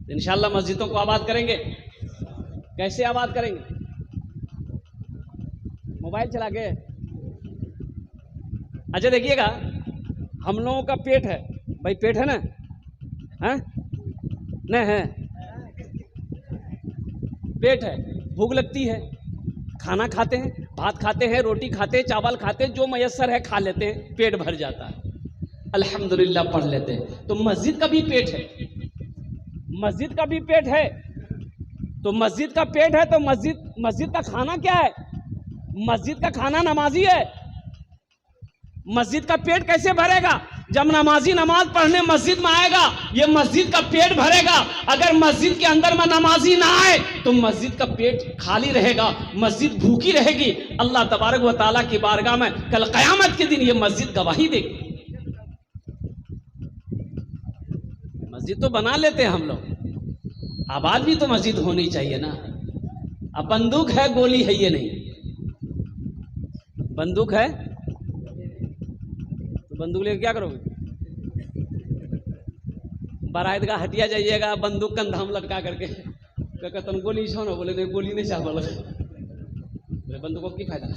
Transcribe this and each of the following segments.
तो इंशाअल्लाह मस्जिदों को आबाद करेंगे। कैसे आबाद करेंगे? मोबाइल चला के। अच्छा देखिएगा, हम लोगों का पेट है भाई, पेट है ना? है नहीं है? पेट है, भूख लगती है, खाना खाते हैं, भात खाते हैं, रोटी खाते हैं, चावल खाते हैं, जो मयस्सर है खा लेते हैं, पेट भर जाता है, अल्हम्दुलिल्लाह पढ़ लेते हैं। तो मस्जिद का भी पेट है, मस्जिद का भी पेट है। तो मस्जिद का पेट है तो मस्जिद का खाना क्या है? मस्जिद का खाना नमाजी है। मस्जिद का पेट कैसे भरेगा? जब नमाजी नमाज पढ़ने मस्जिद में आएगा, ये मस्जिद का पेट भरेगा। अगर मस्जिद के अंदर में नमाजी ना आए तो मस्जिद का पेट खाली रहेगा, मस्जिद भूखी रहेगी। अल्लाह तबारक व तआला की बारगाह में कल क़यामत के दिन ये मस्जिद गवाही देगी। मस्जिद तो बना लेते हैं हम लोग, आबाद भी तो मस्जिद होनी चाहिए ना। अब बंदूक है, गोली है, ये नहीं। बंदूक है तो बंदूक लेकर क्या करोगे? बारातगा हटिया जाइएगा, बंदूक कंधा में लटका करके कहते गोली छो ना, बोले नहीं गोली नहीं चाह, बोले बंदूकों की फायदा।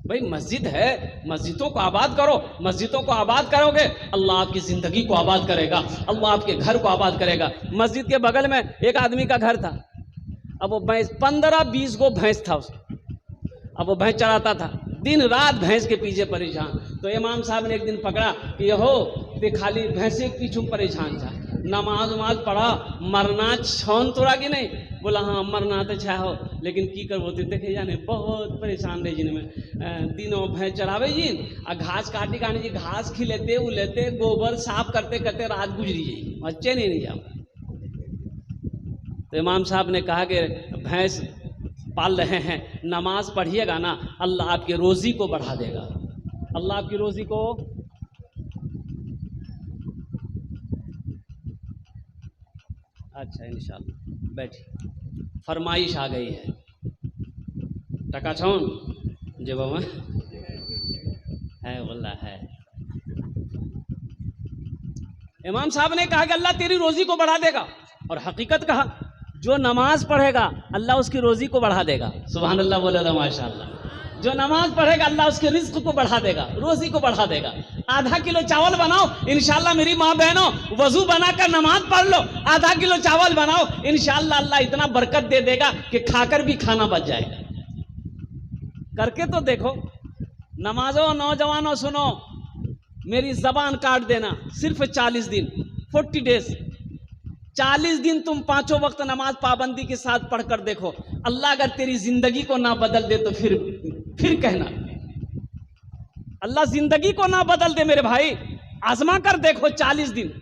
भाई मस्जिद है, मस्जिदों को आबाद करो। मस्जिदों को आबाद करोगे, अल्लाह आपकी ज़िंदगी को आबाद करेगा, अल्लाह आपके घर को आबाद करेगा। मस्जिद के बगल में एक आदमी का घर था। अब वो भैंस 15-20 गो भैंस था उसका। अब वो भैंस चराता था, दिन रात भैंस के पीछे परेशान। तो इमाम साहब ने एक दिन पकड़ा कि यहो ते खाली भैंसे के पीछे परेशान था, नमाज उमाज पढ़ा, मरना छौन तोड़ा कि नहीं? बोला हाँ मरना तो चाह हो, लेकिन की कर बोते देखे जाने बहुत परेशान रहे जिनमें दिनों भैंस चरावे जिन आ घास काटी काटी जी, घास खिलेते उलेते गोबर साफ करते करते रात गुजरी जाई, बच्चे नहीं जाओ। तो इमाम साहब ने कहा कि भैंस पाल रहे हैं, नमाज पढ़िएगा ना, अल्लाह आपकी रोज़ी को बढ़ा देगा, अल्लाह आपकी रोज़ी को। अच्छा इंशाल्लाह बैठी, फरमाइश आ गई है। टका छौन जे बाबा है, बोला है। इमाम साहब ने कहा कि अल्लाह तेरी रोज़ी को बढ़ा देगा, और हकीकत कहा जो नमाज पढ़ेगा अल्लाह उसकी रोज़ी को बढ़ा देगा। सुभान अल्लाह, बोले तो माशाअल्लाह। जो नमाज पढ़ेगा अल्लाह उसके रिज्क को बढ़ा देगा, रोज़ी को बढ़ा देगा। आधा किलो चावल बनाओ, इंशाअल्लाह मेरी माँ बहनों वजू बनाकर नमाज पढ़ लो, आधा किलो चावल बनाओ, इंशाअल्लाह अल्लाह इतना बरकत दे देगा कि खाकर भी खाना बच जाएगा। करके तो देखो। नमाजों नौजवानों सुनो, मेरी जबान काट देना, सिर्फ 40 दिन 40 डेज, 40 दिन तुम 5 वक्त नमाज पाबंदी के साथ पढ़कर देखो। अल्लाह अगर तेरी जिंदगी को ना बदल दे तो फिर कहना। अल्लाह जिंदगी को ना बदल दे मेरे भाई, आजमा कर देखो 40 दिन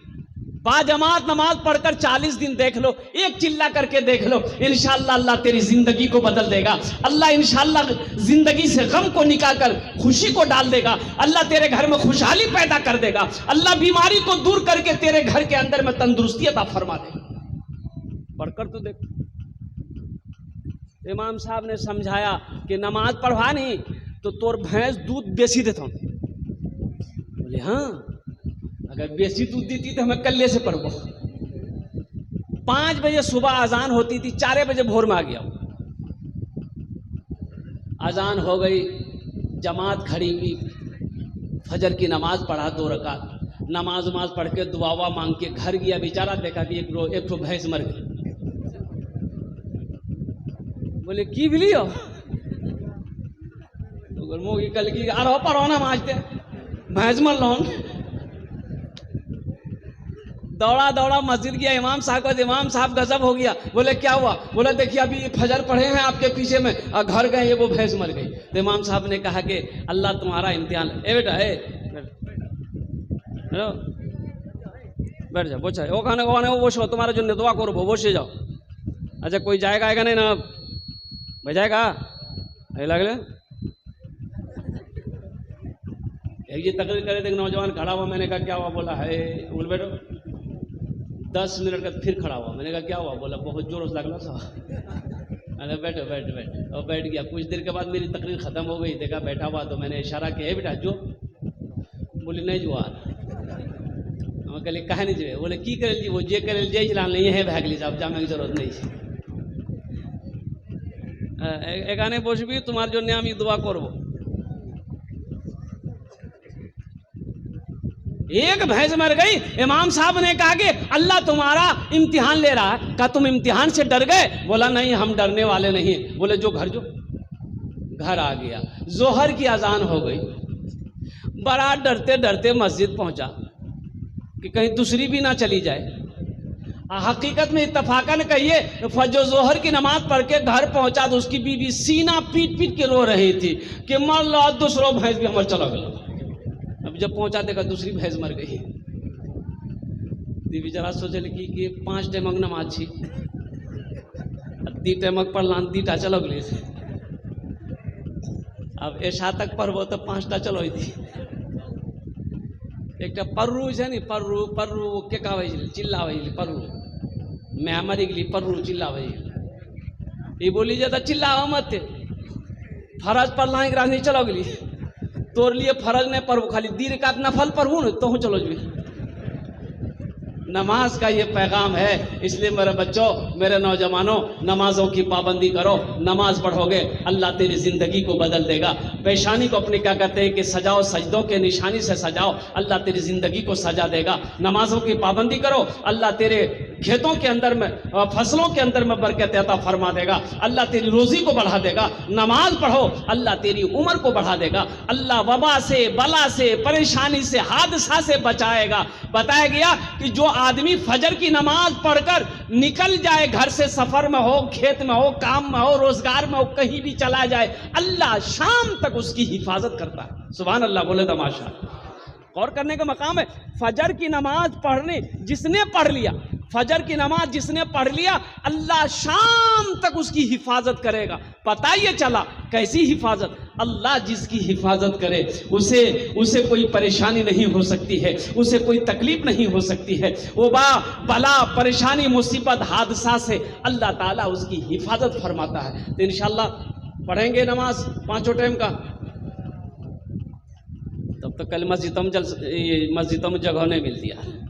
बाजमात नमाज पढ़कर 40 दिन देख लो, एक चिल्ला करके देख लो, इंशाअल्लाह अल्लाह तेरी जिंदगी को बदल देगा। अल्लाह इंशाअल्लाह जिंदगी से गम को निकाल कर खुशी को डाल देगा। अल्लाह तेरे घर में खुशहाली पैदा कर देगा। अल्लाह बीमारी को दूर करके तेरे घर के अंदर में तंदुरुस्ती अता फरमा देगा। पढ़कर तो देखो। इमाम साहब ने समझाया कि नमाज पढ़वा नहीं तो तोर भैंस दूध बेची देता हूँ। बोले हाँ, अगर बेसी दूध देती तो हमें कल्ले से पढ़ो। 5 बजे सुबह अजान होती थी, 4 बजे भोर में आ गया। अजान हो गई, जमात खड़ी हुई, फजर की नमाज पढ़ा 2 रकात, नमाज उमाज पढ़ के दुआवा मांग के घर गया। बेचारा देखा कि एक तो भैंस मर गई। बोले की बिली हो? तो मुँह कल की आरो पढ़ो ना माजते भैंस मर लो। दौड़ा दौड़ा मस्जिद गया, इमाम साहब को, इमाम साहब गजब हो गया। बोले क्या हुआ? बोला देखिए अभी फजर पढ़े हैं आपके पीछे में और घर गए, ये वो भैंस मर गई। तो इमाम साहब ने कहा कि अल्लाह तुम्हारा इम्तिहान। ए बेटा बैठ जाओ, बोझा वो खाने वो बोशो, तुम्हारा जो दुआ करो वो बोशे जाओ। अच्छा कोई जाएगा आएगा नहीं ना? भाई जाएगा लगले एक ये तकरीर करे थे, नौजवान खड़ा हुआ। मैंने कहा क्या हुआ? बोला है बोल बैठो। 10 मिनट का फिर खड़ा हुआ। मैंने कहा क्या हुआ? बोला बहुत जोर से लगला था। अरे बैठो बैठ बैठ और बैठ गया। कुछ देर के बाद मेरी तकरीर खत्म हो गई, देखा बैठा हुआ तो मैंने इशारा किया बेटा जो। बोली नहीं जो आ रहा। कहले कहे नहीं जे बोले की करे वो जे करे जे चला नहीं है भागली साहब जामे की जरूरत नहीं है एखाने बसबी तुम्हार जन्य आमी दुआ करब। एक भैंस मर गई, इमाम साहब ने कहा कि अल्लाह तुम्हारा इम्तिहान ले रहा है। कहा तुम इम्तिहान से डर गए? बोला नहीं हम डरने वाले नहीं। बोले जो घर आ गया। जोहर की अजान हो गई, बड़ा डरते डरते मस्जिद पहुंचा कि कहीं दूसरी भी ना चली जाए। हकीकत में इत्तफाकन कहिए फजर जोहर की नमाज पढ़ के घर पहुंचा तो उसकी बीवी सीना पीट पीट के रो रही थी कि मर लो दूसरो भैंस भी हमारे चला गया। अब जब पहुंचा देखा दूसरी भैंस मर गई। दीवी जरा सोचल कि 5 टेमक नमाज छी, 2 टेमक पढ़लान 2टा चल गई। अब ऐसा तक पढ़बो तो 5टा चलो थी। एक पर्रू है नी पर्रू पर्रू के कहै चिल्लावे पर्रू मैं मरी गली पर्रू चिल्लावे ये बोली जाता चिल्लावा मत फरज पढ़ला नहीं चलो गली तोर लिए फरज नहीं पढ़ू खाली दीर का नफल पढ़ू न तो चलो जी। नमाज का ये पैगाम है। इसलिए मेरे बच्चों मेरे नौजवानों नमाजों की पाबंदी करो। नमाज पढ़ोगे अल्लाह तेरी जिंदगी को बदल देगा। पेशानी को अपने क्या कहते हैं कि सजाओ, सजदों के निशानी से सजाओ, अल्लाह तेरी जिंदगी को सजा देगा। नमाजों की पाबंदी करो, अल्लाह तेरे खेतों के अंदर में फसलों के अंदर में बरकत अता फरमा देगा। अल्लाह तेरी रोजी को बढ़ा देगा। नमाज पढ़ो अल्लाह तेरी उम्र को बढ़ा देगा। अल्लाह वबा से, बला से, परेशानी से, हादसा से बचाएगा। बताया गया कि जो आदमी फजर की नमाज पढ़कर निकल जाए घर से, सफर में हो, खेत में हो, काम में हो, रोजगार में हो, कहीं भी चला जाए, अल्लाह शाम तक उसकी हिफाजत करता है। सुभान अल्लाह बोले तमाशा। गौर करने का मकाम है। फजर की नमाज पढ़ने जिसने पढ़ लिया, फजर की नमाज जिसने पढ़ लिया, अल्लाह शाम तक उसकी हिफाजत करेगा। पता ये चला कैसी हिफाजत? अल्लाह जिसकी हिफाजत करे उसे कोई परेशानी नहीं हो सकती है, उसे कोई तकलीफ नहीं हो सकती है। वो बला परेशानी मुसीबत हादसा से अल्लाह ताला उसकी हिफाजत फरमाता है। तो इंशाअल्लाह पढ़ेंगे नमाज 5 टाइम का। तब तो कल मस्जिदों में जगह नहीं मिलती है।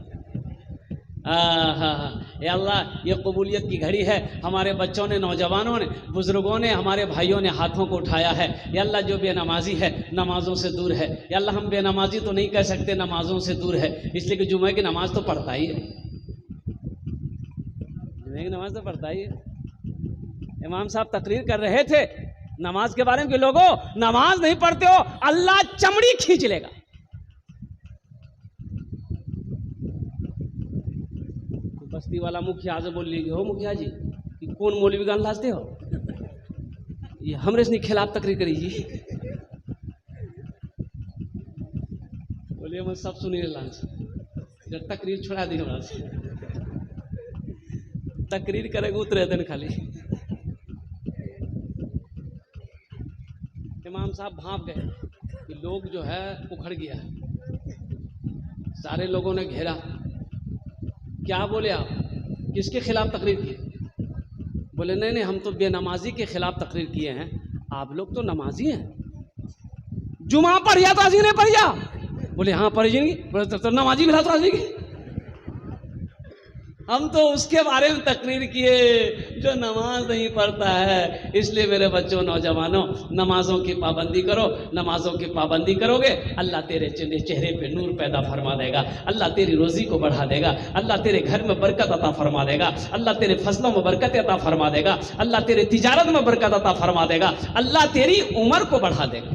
ये अल्लाह ये कबूलियत की घड़ी है। हमारे बच्चों ने, नौजवानों ने, बुजुर्गों ने, हमारे भाइयों ने हाथों को उठाया है। ये अल्लाह जो बेनमाजी है नमाजों से दूर है। ये अल्लाह हम बेनमाजी तो नहीं कह सकते, नमाजों से दूर है। इसलिए कि जुमे की नमाज तो पढ़ता ही है, जुमे की नमाज तो पढ़ता ही है। इमाम साहब तकरीर कर रहे थे नमाज के बारे में कि लोगों नमाज नहीं पढ़ते हो अल्लाह चमड़ी खींच लेगा। बस्ती वाला मुखिया से बोल लीजिए, हो मुखिया जी कि कौन मौलवी गान लाजते हो, ये हमरे से खिलाफ तकरीर करीजिए। बोलिए मैं सब सुनिए लांच जब तकरीर छोड़ा दी हमरा से, तकरीर करेगा उतरे दिन खाली। इमाम साहब भाप गए कि लोग जो है उखड़ गया। सारे लोगों ने घेरा। क्या बोले आप, किसके खिलाफ तकरीर की? बोले नहीं नहीं हम तो बेनमाजी के खिलाफ तकरीर किए हैं। आप लोग तो नमाजी हैं, जुमा पढ़िया तो आजी नहीं पढ़िया? बोले हाँ पढ़ी जाएंगी। बोले तो नमाजी मिला तो आ जाएगी। हम तो उसके बारे में तकरीर किए जो नमाज नहीं पढ़ता है। इसलिए मेरे बच्चों, नौजवानों, नमाजों की पाबंदी करो। नमाजों की पाबंदी करोगे अल्लाह तेरे चेहरे पे नूर पैदा फरमा देगा। अल्लाह तेरी रोजी को बढ़ा देगा। अल्लाह तेरे घर में बरकत अता फरमा देगा। अल्लाह तेरे फसलों में बरकत अता फरमा देगा। अल्लाह तेरे तिजारत में बरकत अता फरमा देगा। अल्लाह तेरी उम्र को बढ़ा देगा।